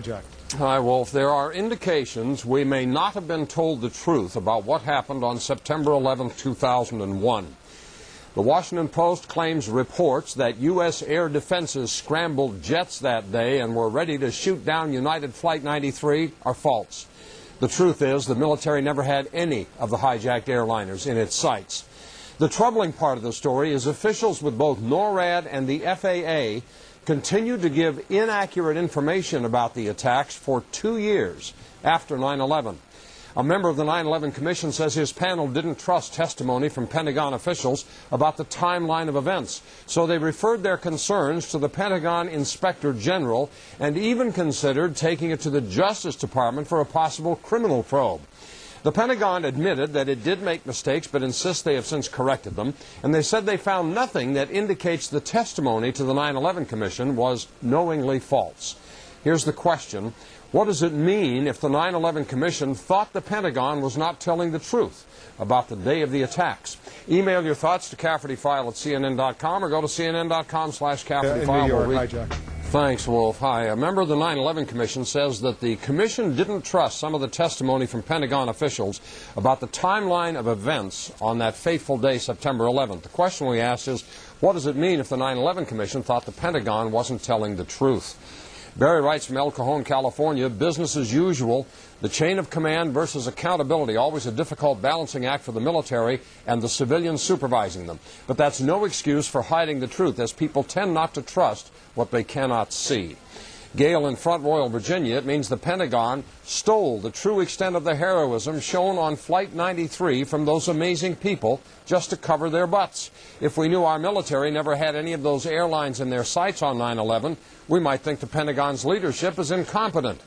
Jack. Hi, Wolf. There are indications we may not have been told the truth about what happened on September 11, 2001. The Washington Post claims reports that U.S. air defenses scrambled jets that day and were ready to shoot down United Flight 93 are false. The truth is the military never had any of the hijacked airliners in its sights. The troubling part of the story is officials with both NORAD and the FAA continued to give inaccurate information about the attacks for 2 years after 9/11. A member of the 9/11 Commission says his panel didn't trust testimony from Pentagon officials about the timeline of events, so they referred their concerns to the Pentagon Inspector General and even considered taking it to the Justice Department for a possible criminal probe. The Pentagon admitted that it did make mistakes, but insists they have since corrected them, and they said they found nothing that indicates the testimony to the 9/11 Commission was knowingly false. Here's the question. What does it mean if the 9/11 Commission thought the Pentagon was not telling the truth about the day of the attacks? Email your thoughts to CaffertyFile@CNN.com or go to CNN.com/CaffertyFile. New York. Hi, Jack. Thanks, Wolf. Hi. A member of the 9/11 Commission says that the Commission didn't trust some of the testimony from Pentagon officials about the timeline of events on that fateful day, September 11th. The question we asked is, what does it mean if the 9/11 Commission thought the Pentagon wasn't telling the truth? Barry writes from El Cajon, California, business as usual, the chain of command versus accountability, always a difficult balancing act for the military and the civilians supervising them. But that's no excuse for hiding the truth, as people tend not to trust what they cannot see. Gail in Front Royal, Virginia, it means the Pentagon stole the true extent of the heroism shown on Flight 93 from those amazing people just to cover their butts. If we knew our military never had any of those airlines in their sights on 9/11, we might think the Pentagon's leadership is incompetent.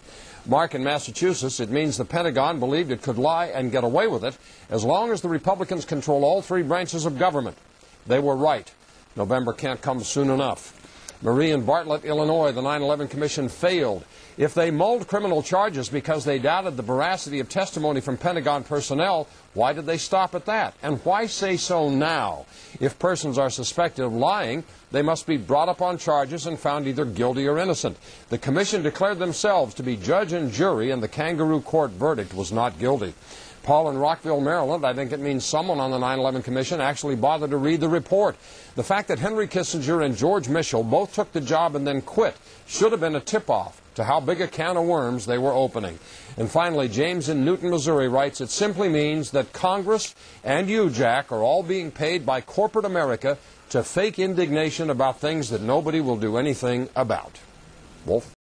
Mark in Massachusetts, it means the Pentagon believed it could lie and get away with it as long as the Republicans control all three branches of government. They were right. November can't come soon enough. Marie in Bartlett, Illinois, the 9/11 Commission failed. If they mulled criminal charges because they doubted the veracity of testimony from Pentagon personnel, why did they stop at that? And why say so now? If persons are suspected of lying, they must be brought up on charges and found either guilty or innocent. The Commission declared themselves to be judge and jury, and the kangaroo court verdict was not guilty. Paul in Rockville, Maryland, I think it means someone on the 9/11 Commission actually bothered to read the report. The fact that Henry Kissinger and George Mitchell both took the job and then quit should have been a tip-off to how big a can of worms they were opening. And finally, James in Newton, Missouri writes, it simply means that Congress and you, Jack, are all being paid by corporate America to fake indignation about things that nobody will do anything about. Wolf?